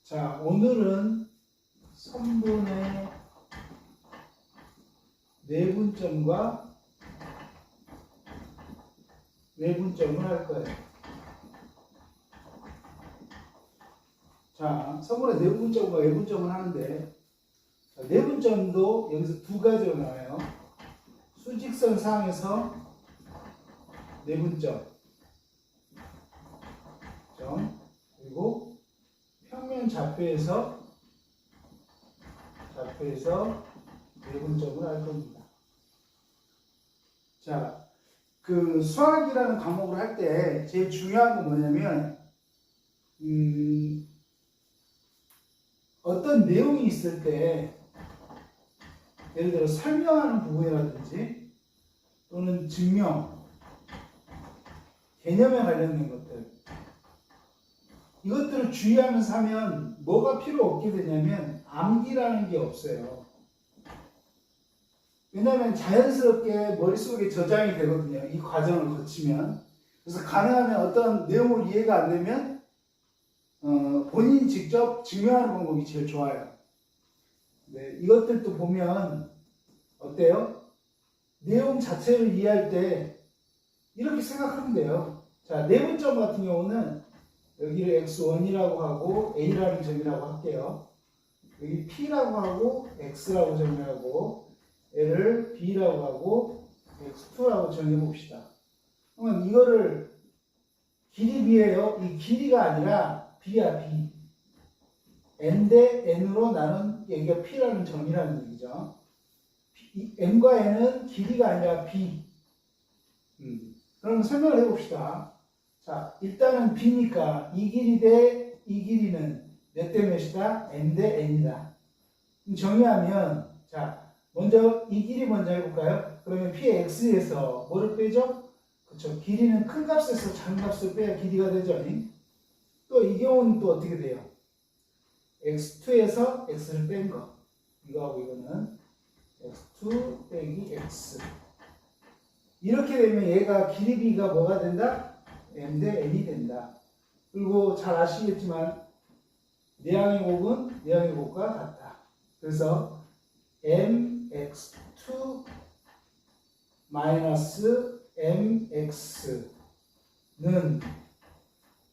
자, 오늘은 선분의 내분점과 외분점을 할 거예요. 자, 선분의 내분점과 외분점을 하는데, 자, 내분점도 여기서 두 가지로 나와요. 수직선 상에서 내분점, 그리고 평면 좌표에서 내분점을 할 겁니다. 자, 그 수학이라는 과목을 할 때 제일 중요한 건 뭐냐면 어떤 내용이 있을 때 예를 들어 설명하는 부분이라든지 또는 증명, 개념에 관련된 것들 이것들을 주의하면서 하면 뭐가 필요 없게 되냐면 암기라는 게 없어요. 왜냐하면 자연스럽게 머릿속에 저장이 되거든요. 이 과정을 거치면. 그래서 가능하면 어떤 내용을 이해가 안 되면 본인이 직접 증명하는 방법이 제일 좋아요. 네, 이것들도 보면 어때요? 내용 자체를 이해할 때 이렇게 생각하면 돼요. 자, 내분점 같은 경우는 여기를 x1이라고 하고 a라는 점이라고 할게요. 여기 p라고 하고 x라고 정의하고 얘를 b라고 하고 x2라고 정해봅시다. 그러면 이거를 길이 b예요. 이 길이가 아니라 b야 b. n 대 n으로 나눈 여기가 p라는 점이라는 얘기죠. n과 n은 길이가 아니라 b. 그럼 설명을 해봅시다. 자, 일단은 b니까 이 길이 대 이 길이는 몇 대 몇이다? n 대 n이다. 정의하면 자, 먼저 이 길이 먼저 해볼까요? 그러면 p의 x에서 뭐를 빼죠? 그렇죠. 길이는 큰 값에서 작은 값을 빼야 길이가 되죠. 또 이 경우는 또 어떻게 돼요? x2에서 x를 뺀 거. 이거하고 이거는 x2 빼기 x. 이렇게 되면 얘가 길이 b가 뭐가 된다? m 대 n이 된다. 그리고 잘 아시겠지만 내항의 곱은 내항의 곱과 같다. 그래서 mx2 마이너스 mx는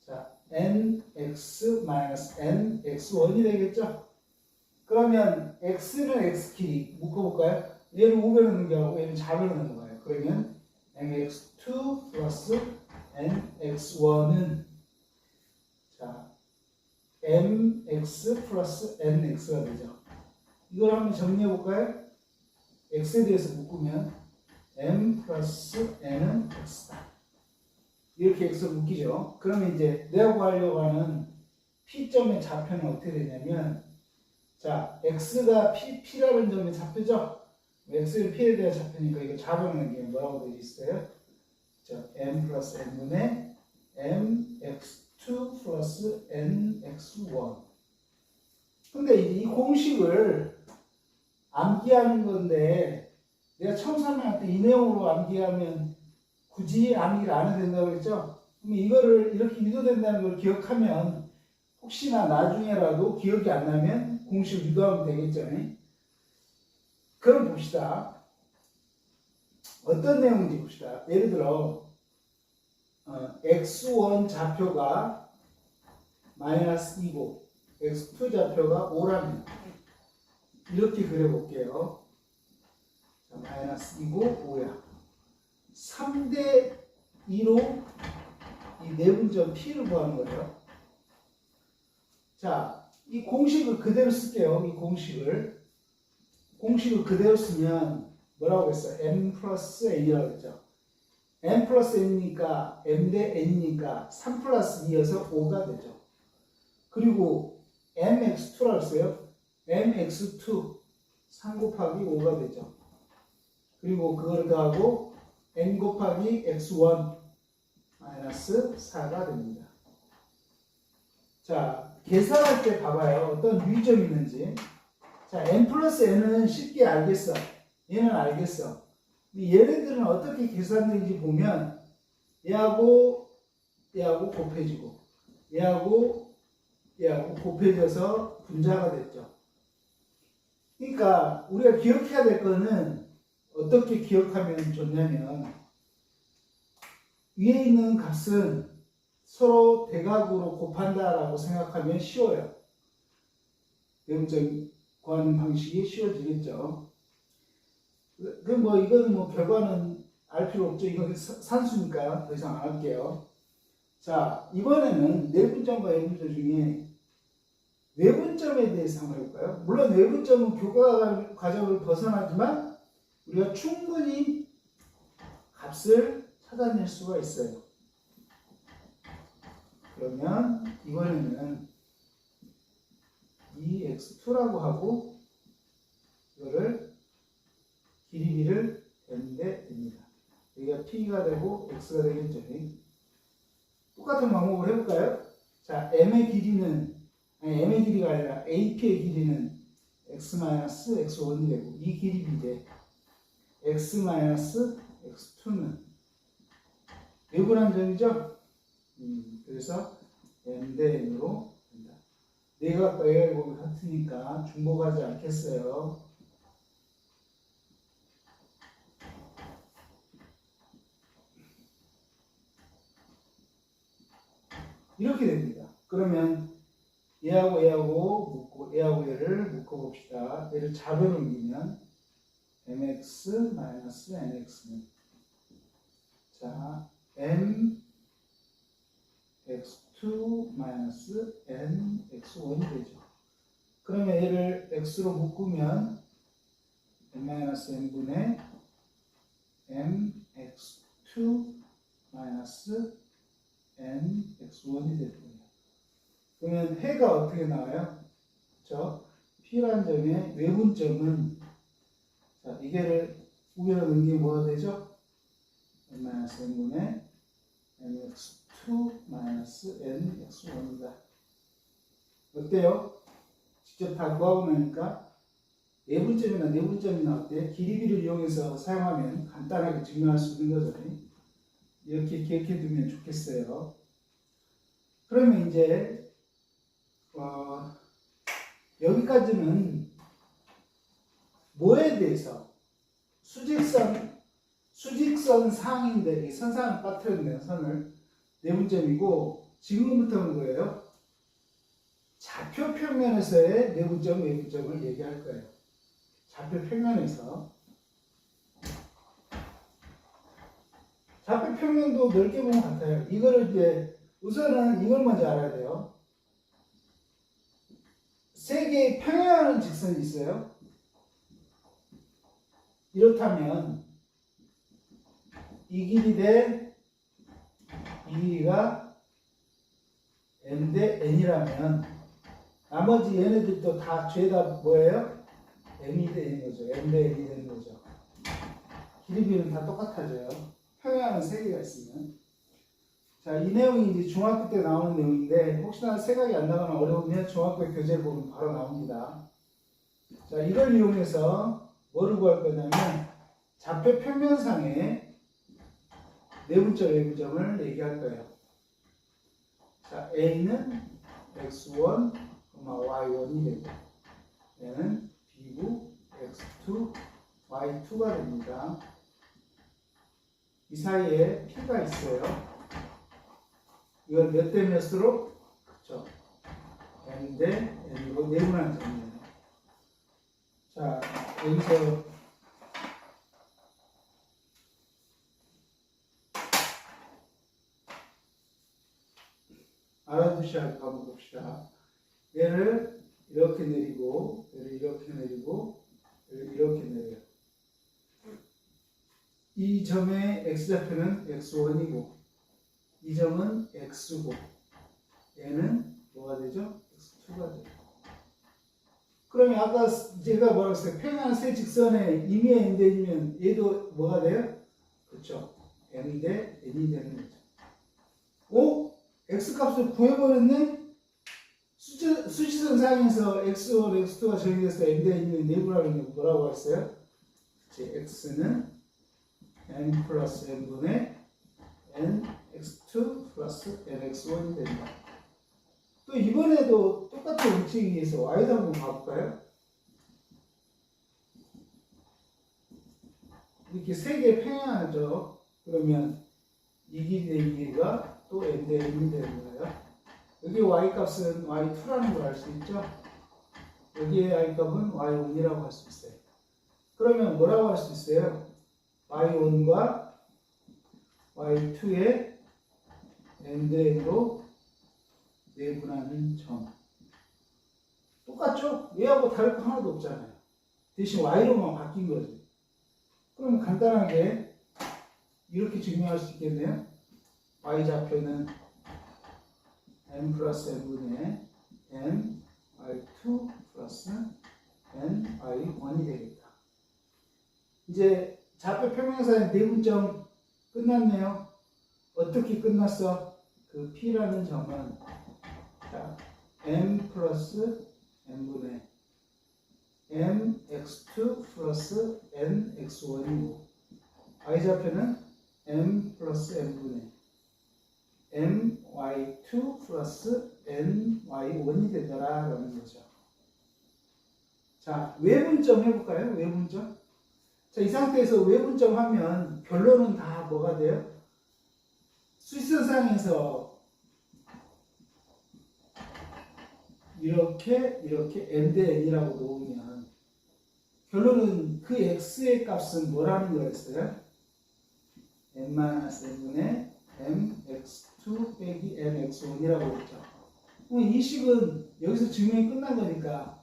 자 nx 마이너스 nx1이 되겠죠? 그러면 x는 x 길이 묶어볼까요? 얘를 우변을 넘겨가고 얘는 좌변을 넘어가요. 그러면 mx2 플러스 nx1은 자 mx 플러스 nx가 되죠. 이걸 한번 정리해볼까요? x에 대해서 묶으면 m 플러스 n은 x다. 이렇게 x를 묶이죠. 그러면 이제 내가 구하려고 하는 p점의 좌표는 어떻게 되냐면 자 x가 p라는 점의 좌표죠. x를 p에 대한 좌표니까 이거 좌변하는 게 뭐라고 되어 있어요? 자, m 플러스 n분의 mx2 플러스 nx1. 근데 이 공식을 암기하는 건데 내가 처음 설명할 때 이 내용으로 암기하면 굳이 암기를 안 해도 된다고 했죠? 그럼 이거를 이렇게 유도된다는 걸 기억하면 혹시나 나중에라도 기억이 안 나면 공식을 유도하면 되겠죠? 그럼 봅시다. 어떤 내용인지 봅시다. 예를 들어 x1 좌표가 마이너스 2고 x2 좌표가 5라면 이렇게 그려볼게요. 자, 마이너스 2고 5야. 3대 2로 이 내분점 p를 구하는 거예요. 자, 이 공식을 그대로 쓸게요. 이 공식을 그대로 쓰면 뭐라고 했어요? m 플러스 n이라고 했죠. m 플러스 n이니까 m 대 n이니까 3 플러스 2여서 5가 되죠. 그리고 mx2라고 했어요. mx2 3 곱하기 5가 되죠. 그리고 그거를 더하고 n 곱하기 x1 마이너스 4가 됩니다. 자, 계산할 때 봐봐요. 어떤 유의점이 있는지. 자, n 플러스 n은 쉽게 알겠어. 얘는 알겠어. 얘네들은 어떻게 계산되는지 보면 얘하고 곱해지고 얘하고 얘하고 곱해져서 분자가 됐죠. 그러니까 우리가 기억해야 될 거는 어떻게 기억하면 좋냐면 위에 있는 값은 서로 대각으로 곱한다라고 생각하면 쉬워요. 내분점 구하는 방식이 쉬워지겠죠. 그럼 뭐 이거는 뭐 결과는 알 필요 없죠. 이건 산수니까 더 이상 안 할게요. 자, 이번에는 내분점과 외분점 중에 외분점에 대해서 한번 해볼까요? 물론 외분점은 교과 과정을 벗어나지만 우리가 충분히 값을 찾아낼 수가 있어요. 그러면 이번에는 이 x2라고 하고 이거를 길이 b를 대는데 됩니다. 여기가 p가 되고 x가 되겠죠. 똑같은 방법으로 해볼까요? 자, m의 길이는 m의 길이가 아니라 ap의 길이는 x-x1이 되고 이 길이 b인데 x-x2는 외분한 점이죠? 그래서 m 대 n으로 된다. 내각과 외각이 같으니까 중복하지 않겠어요. 이렇게 됩니다. 그러면 얘하고 얘하고 묶고 얘하고 얘를 묶어봅시다. 얘를 자변을 옮기면 mx-nx는 자 mx2-nx1이 되죠. 그러면 얘를 x로 묶으면 n-n분의 mx2-nx1이 될 겁니다. 그러면 해가 어떻게 나와요? 그렇죠? P라는 점의 외분점은 자, 이게를 우변으로 넣는 게 뭐가 되죠? n-n분의 mx2-nx1이다. 어때요? 직접 다 구하고 나니까 외분점이나 내분점이나 어때? 길이 b를 이용해서 사용하면 간단하게 증명할 수 있는 거죠. 이렇게 기억해 두면 좋겠어요. 그러면 이제 여기까지는 뭐에 대해서 수직선 상인데 이 선상을 빠뜨렸네요. 선을 내분점이고 지금부터는 뭐예요? 좌표 평면에서의 내분점, 외분점을 얘기할 거예요. 좌표 평면에서 좌표 평면도 넓게 보면 같아요. 이거를 이제 우선은 이걸 먼저 알아야 돼요. 세 개의 평행하는 직선이 있어요. 이렇다면 이 길이 대 이 길이가 m 대 n이라면 나머지 얘네들도 다 죄다 뭐예요? m이 대 n인 거죠. m 대 n이 되는 거죠. 길이 b는 다 똑같아져요. 평행하는 세 개가 있으면. 자, 이 내용이 이제 중학교 때 나오는 내용인데 혹시나 생각이 안 나거나 어려우면 중학교 교재를 보면 바로 나옵니다. 자, 이걸 이용해서 뭐를 구할 거냐면 좌표 평면상의 내분점, 외분점을 얘기할 거예요. 자, A는 x1, y1이 되고 얘는 B구, x2, y2가 됩니다. 이 사이에 P가 있어요. 이건 몇 대 몇으로? 그렇죠. n 대 n으로 내분한 점이에요. 자, 여기서 알아두셔야 할 거 한번 봅시다. 얘를 이렇게 내리고, 얘를 이렇게 내리고, 얘를 이렇게 내려요. 이 점의 x좌표는 x1이고, 이 점은 x고, 얘는 뭐가 되죠? x2가 되죠. 그러면 아까 제가 뭐라고 했어요? 평행한 세 직선에 임의의 n 대 n이면 얘도 뭐가 돼요? 그렇죠. m 대 n이 되는 거죠. 오? x값을 구해버렸네? 수직선 상에서 x1, x2가 정의돼서 m 대 n이 내분하면 뭐라고 했어요? x는 n 플러스 n분의 n x2 플러스 nx1이 된다. 또 또 이번에도 똑같은 원칙에 의해서 y도 한번 봐볼까요? 이렇게 세 개 평행하죠. 그러면 2기 대 2가 또 n 대 1이 되는 거예요. 여기 y 값은 y2라는 걸 알 수 있죠. 여기에 y 값은 y1이라고 할 수 있어요. 그러면 뭐라고 할 수 있어요? y1과 y2의 n 대 1로 내분하는 점. 똑같죠? 얘하고 다를 거 하나도 없잖아요. 대신 y로만 바뀐 거죠. 그럼 간단하게 이렇게 증명할 수 있겠네요. y좌표는 n 플러스 n분의 n y2 플러스 n y1이 되겠다. 이제 좌표 평행사의 내분점 끝났네요. 어떻게 끝났어? 그 p라는 점은 자, m 플러스 n분의 mx2 플러스 nx1이고 y좌표는 m 플러스 n분의 my2 플러스 ny1이 되더라라는 거죠. 자, 외분점 해볼까요? 외분점. 자, 이 상태에서 외분점 하면 결론은 다 뭐가 돼요? 수식선상에서 이렇게 n 대 n이라고 놓으면 결론은 그 x의 값은 뭐라는 거였어요? n-n분의 mx2 빼기 mx1이라고 했죠. 그럼 이 식은 여기서 증명이 끝난 거니까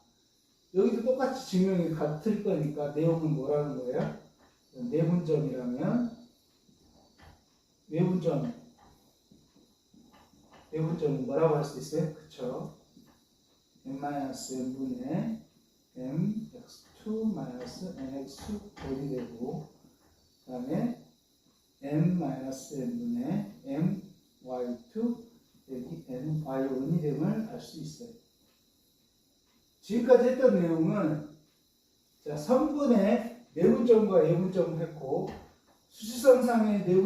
여기도 똑같이 증명이 같을 거니까 내용은 뭐라는 거예요? 내분점이라면 내분점은 뭐라고 할 수 있어요? 그쵸? n-n분의 mx2-nx1이 되고 그 다음에 n-n분의 my2 빼기 ny1이 됨을 알 수 있어요. 지금까지 했던 내용은 자, 선분의 내분점과 예분점을 했고 수직선상의 내분